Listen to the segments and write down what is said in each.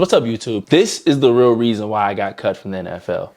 What's up, YouTube? This is the real reason why I got cut from the NFL.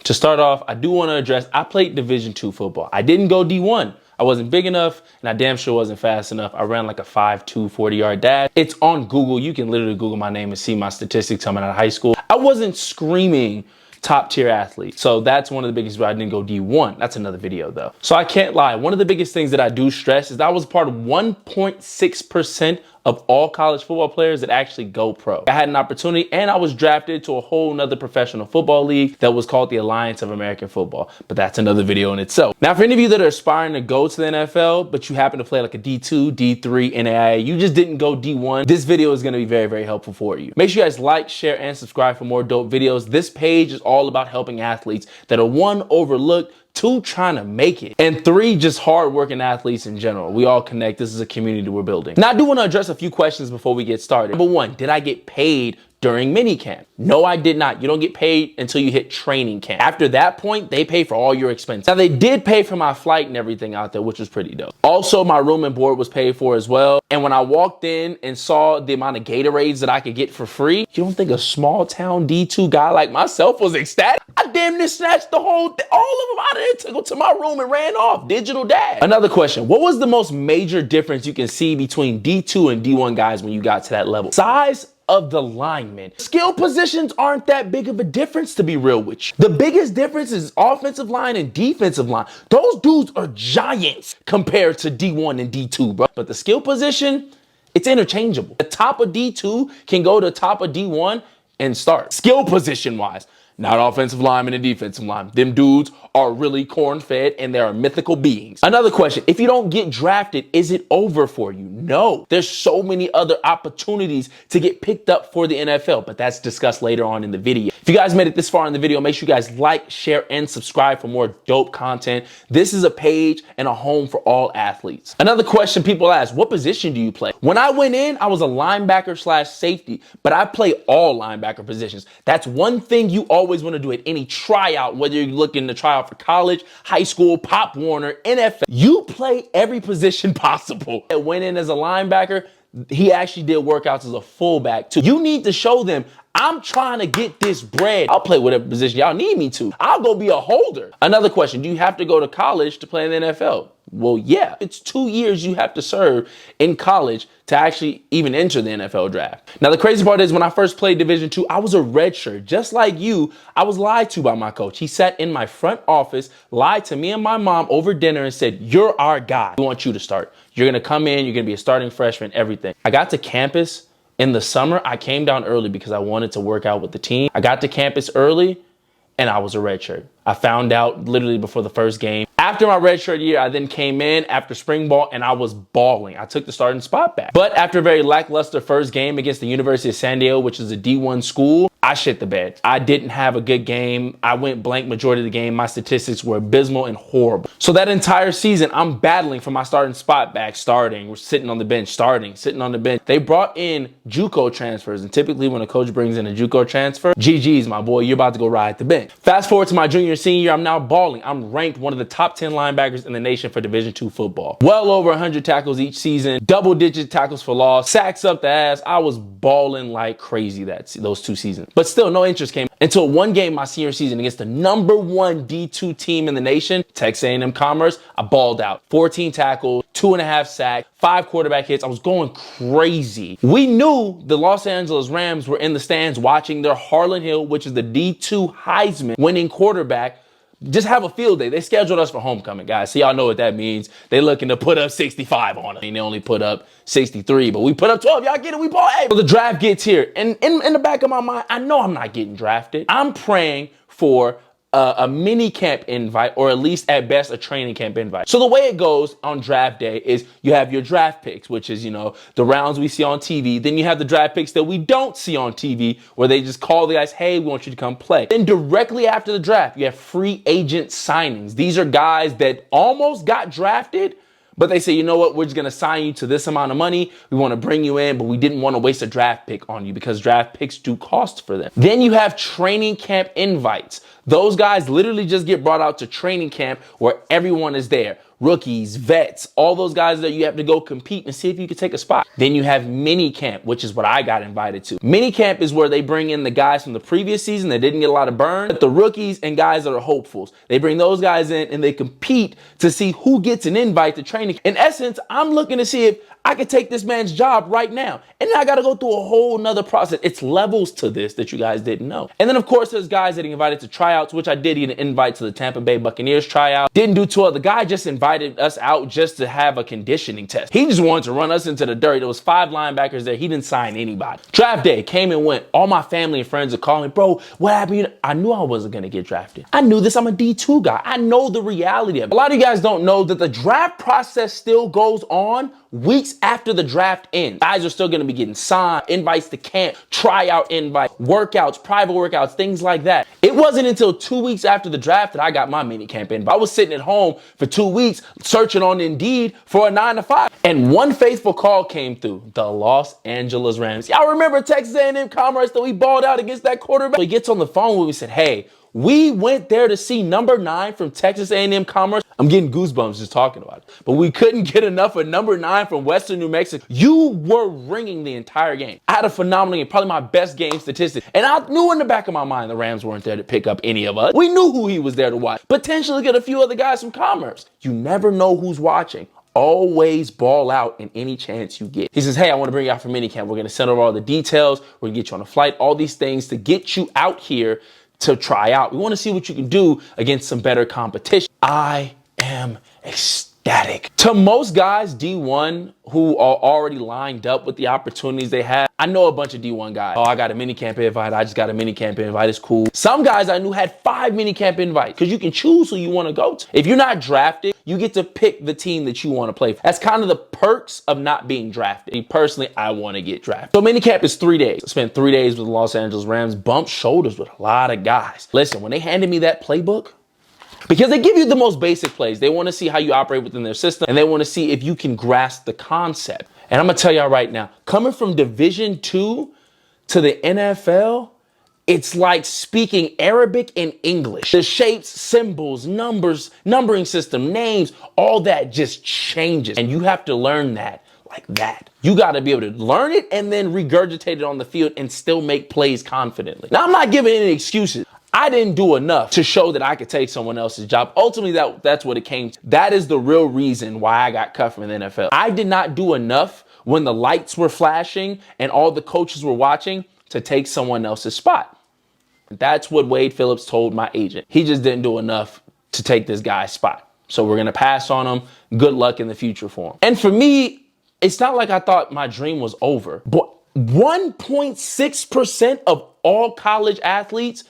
To start off, I do want to address, I played Division II football. I didn't go D1. I wasn't big enough, and I damn sure wasn't fast enough. I ran like a 5'2", 40-yard dash. It's on Google. You can literally Google my name and see my statistics coming out of high school. I wasn't screaming top tier athlete. So that's one of the biggest reasons I didn't go D1. That's another video though. So I can't lie. One of the biggest things that I do stress is that I was part of 1.6% of all college football players that actually go pro. I had an opportunity and I was drafted to a whole nother professional football league that was called the Alliance of American Football. But that's another video in itself. Now, for any of you that are aspiring to go to the NFL, but you happen to play like a D2, D3, NAIA, you just didn't go D1, this video is gonna be very, very helpful for you. Make sure you guys like, share, and subscribe for more dope videos. This page is all about helping athletes that are one, overlooked, two, trying to make it, and three, just hardworking athletes in general. We all connect. This is a community we're building. Now, I do want to address a few questions before we get started. Number one, did I get paid during minicamp? No, I did not. You don't get paid until you hit training camp. After that point, they pay for all your expenses. Now, they did pay for my flight and everything out there, which was pretty dope. Also, my room and board was paid for as well. And when I walked in and saw the amount of Gatorades that I could get for free, you don't think a small town D2 guy like myself was ecstatic? I damn near snatched the whole all of them out of there, took them to my room and ran off. Digital dad. Another question, what was the most major difference you can see between D2 and D1 guys when you got to that level? Size of the linemen. Skill positions aren't that big of a difference, to be real with you. The biggest difference is offensive line and defensive line. Those dudes are giants compared to D1 and D2, bro. But the skill position, it's interchangeable. The top of D2 can go to top of D1 and start. Skill position wise. Not offensive linemen and defensive linemen. Them dudes are really corn-fed and they are mythical beings. Another question, if you don't get drafted, is it over for you? No. There's so many other opportunities to get picked up for the NFL, but that's discussed later on in the video. If you guys made it this far in the video, make sure you guys like, share, and subscribe for more dope content. This is a page and a home for all athletes. Another question people ask, what position do you play? When I went in, I was a linebacker / safety, but I play all linebacker positions. That's one thing you always want to do at any tryout, whether you're looking to try out for college, high school, Pop Warner, NFL. You play every position possible. I went in as a linebacker. He actually did workouts as a fullback too. You need to show them, I'm trying to get this bread. I'll play whatever position y'all need me to. I'll go be a holder. Another question, do you have to go to college to play in the NFL? Well, yeah, it's 2 years you have to serve in college to actually even enter the NFL draft. Now, the crazy part is when I first played Division II, I was a redshirt. Just like you, I was lied to by my coach. He sat in my front office, lied to me and my mom over dinner and said, you're our guy. We want you to start. You're going to come in, you're going to be a starting freshman, everything. I got to campus in the summer. I came down early because I wanted to work out with the team. I got to campus early and I was a redshirt. I found out literally before the first game. After my redshirt year, I then came in after spring ball and I was balling. I took the starting spot back. But after a very lackluster first game against the University of San Diego, which is a D1 school, I shit the bed. I didn't have a good game. I went blank majority of the game. My statistics were abysmal and horrible. So that entire season, I'm battling for my starting spot back, starting. We're sitting on the bench, starting, sitting on the bench. They brought in JUCO transfers. And typically when a coach brings in a JUCO transfer, GG's, my boy, you're about to go ride the bench. Fast forward to my junior, senior year, I'm now balling. I'm ranked one of the top 10 linebackers in the nation for Division II football. Well over 100 tackles each season, double-digit tackles for loss, sacks up the ass. I was balling like crazy those 2 seasons. But still, no interest came until one game my senior season against the #1 D2 team in the nation, Texas A&M Commerce. I balled out. 14 tackles, 2.5 sacks, 5 quarterback hits. I was going crazy. We knew the Los Angeles Rams were in the stands watching their Harlan Hill, which is the D2 Heisman winning quarterback, just have a field day. They scheduled us for homecoming, guys. So y'all know what that means. They looking to put up 65 on us. I mean, they only put up 63, but we put up 12. Y'all get it? We ball. Hey, so the draft gets here. And in the back of my mind, I know I'm not getting drafted. I'm praying for a mini camp invite, or at least at best a training camp invite. So the way it goes on draft day is you have your draft picks, which is, you know, the rounds we see on TV. Then you have the draft picks that we don't see on TV, where they just call the guys, hey, we want you to come play. Then directly after the draft, you have free agent signings. These are guys that almost got drafted, but they say, you know what, we're just going to sign you to this amount of money. We want to bring you in, but we didn't want to waste a draft pick on you because draft picks do cost for them. Then you have training camp invites. Those guys literally just get brought out to training camp where everyone is there. rookies, vets, all those guys that you have to go compete and see if you can take a spot. Then you have mini camp, which is what I got invited to. Mini camp is where they bring in the guys from the previous season that didn't get a lot of burn, but the rookies and guys that are hopefuls. They bring those guys in and they compete to see who gets an invite to training. In essence, I'm looking to see if I could take this man's job right now. And then I got to go through a whole nother process. It's levels to this that you guys didn't know. And then, of course, there's guys getting invited to tryouts, which I did get an invite to the Tampa Bay Buccaneers tryout. Didn't do too well. The guy just invited us out just to have a conditioning test. He just wanted to run us into the dirt. There was 5 linebackers there. He didn't sign anybody. Draft day came and went. All my family and friends are calling me, bro, what happened? I knew I wasn't going to get drafted. I knew this. I'm a D2 guy. I know the reality of it. A lot of you guys don't know that the draft process still goes on weeks after the draft ends. Guys are still going to be getting signed, invites to camp, tryout invites, workouts, private workouts, things like that. It wasn't until 2 weeks after the draft that I got my mini camp invite. I was sitting at home for 2 weeks searching on Indeed for a 9 to 5. And one faithful call came through, the Los Angeles Rams. Y'all remember Texas A&M Commerce that we balled out against that quarterback? So he gets on the phone with me and said, hey, we went there to see number 9 from Texas A&M Commerce. I'm getting goosebumps just talking about it. But we couldn't get enough of number 9 from Western New Mexico. You were ringing the entire game. I had a phenomenal game, probably my best game statistic. And I knew in the back of my mind the Rams weren't there to pick up any of us. We knew who he was there to watch. Potentially get a few other guys from Commerce. You never know who's watching. Always ball out in any chance you get. He says, hey, I want to bring you out for minicamp. We're going to send over all the details. We're going to get you on a flight, all these things to get you out here to try out. We want to see what you can do against some better competition. I am ecstatic. To most guys, D1, who are already lined up with the opportunities they have, I know a bunch of D1 guys. Oh, I got a minicamp invite. I just got a minicamp invite. It's cool. Some guys I knew had 5 minicamp invites because you can choose who you want to go to. If you're not drafted, you get to pick the team that you want to play for. That's kind of the perks of not being drafted. Me personally, I want to get drafted. So minicamp is 3 days. I spent 3 days with the Los Angeles Rams, bumped shoulders with a lot of guys. Listen, when they handed me that playbook, because they give you the most basic plays. They want to see how you operate within their system, and they want to see if you can grasp the concept. And I'm going to tell y'all right now, coming from Division II to the NFL, it's like speaking Arabic and English. The shapes, symbols, numbers, numbering system, names, all that just changes. And you have to learn that like that. You got to be able to learn it and then regurgitate it on the field and still make plays confidently. Now, I'm not giving any excuses. I didn't do enough to show that I could take someone else's job. Ultimately, that's what it came to. That is the real reason why I got cut from the NFL. I did not do enough when the lights were flashing and all the coaches were watching to take someone else's spot. That's what Wade Phillips told my agent. He just didn't do enough to take this guy's spot. So we're going to pass on him. Good luck in the future for him. And for me, it's not like I thought my dream was over. But 1.6% of all college athletes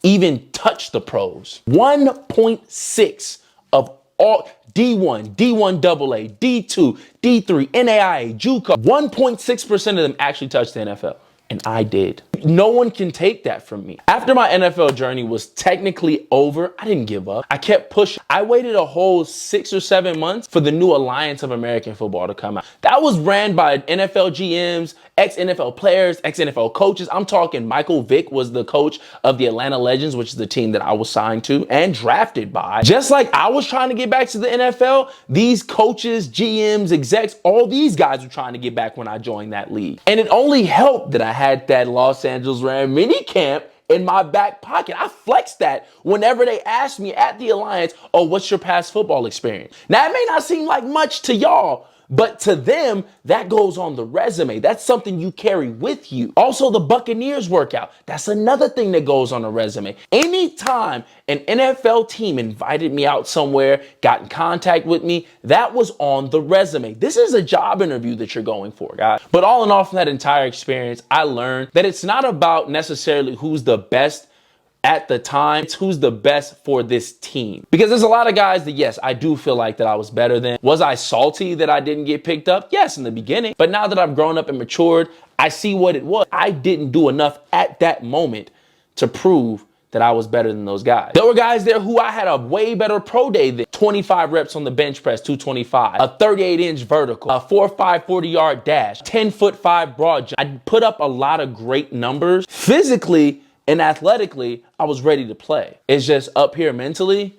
even touch the pros. 1.6 of all D1, D1 AA, D2, D3, NAIA, JUCO, 1.6% of them actually touch the NFL. And I did. No one can take that from me. After my NFL journey was technically over, I didn't give up. I kept pushing. I waited a whole 6 or 7 months for the new Alliance of American Football to come out. That was ran by NFL GMs, ex-NFL players, ex-NFL coaches. I'm talking Michael Vick was the coach of the Atlanta Legends, which is the team that I was signed to and drafted by. Just like I was trying to get back to the NFL, these coaches, GMs, execs, all these guys were trying to get back when I joined that league. And it only helped that I had that Los Angeles Rams mini camp in my back pocket. I flexed that whenever they asked me at the Alliance, oh, what's your past football experience? Now, it may not seem like much to y'all, but to them, that goes on the resume. That's something you carry with you. Also, the Buccaneers workout. That's another thing that goes on a resume. Anytime an NFL team invited me out somewhere, got in contact with me, that was on the resume. This is a job interview that you're going for, guys. But all in all, from that entire experience, I learned that it's not about necessarily who's the best at the time, it's who's the best for this team. Because there's a lot of guys that, yes, I do feel like that I was better than. Was I salty that I didn't get picked up? Yes, in the beginning. But now that I've grown up and matured, I see what it was. I didn't do enough at that moment to prove that I was better than those guys. There were guys there who I had a way better pro day than. 25 reps on the bench press, 225, a 38-inch vertical, a 4.5 40-yard dash, 10'5" broad jump. I put up a lot of great numbers. Physically and athletically, I was ready to play. It's just up here mentally,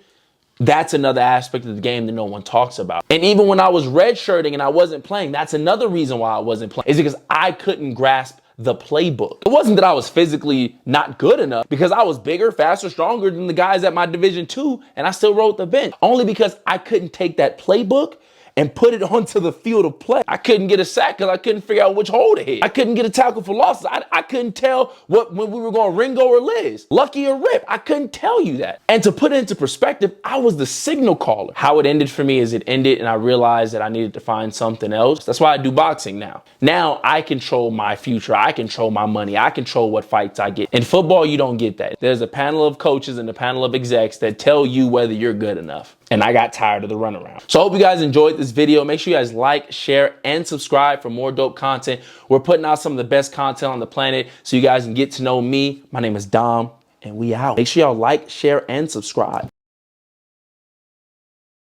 That's another aspect of the game that no one talks about. And even when I was redshirting and I wasn't playing, that's another reason why I wasn't playing, is because I couldn't grasp the playbook. It wasn't that I was physically not good enough, because I was bigger, faster, stronger than the guys at my Division II, and I still rode the bench. Only because I couldn't take that playbook and put it onto the field of play. I couldn't get a sack because I couldn't figure out which hole to hit. I couldn't get a tackle for losses. I couldn't tell when we were going Ringo or Liz, Lucky or Rip. I couldn't tell you that. And to put it into perspective, I was the signal caller. How it ended for me is it ended and I realized that I needed to find something else. That's why I do boxing now. Now I control my future. I control my money. I control what fights I get. In football, you don't get that. There's a panel of coaches and a panel of execs that tell you whether you're good enough. And I got tired of the runaround. So I hope you guys enjoyed this video. Make sure you guys like, share, and subscribe for more dope content. We're putting out some of the best content on the planet so you guys can get to know me. My name is Dom, and we out. Make sure y'all like, share, and subscribe.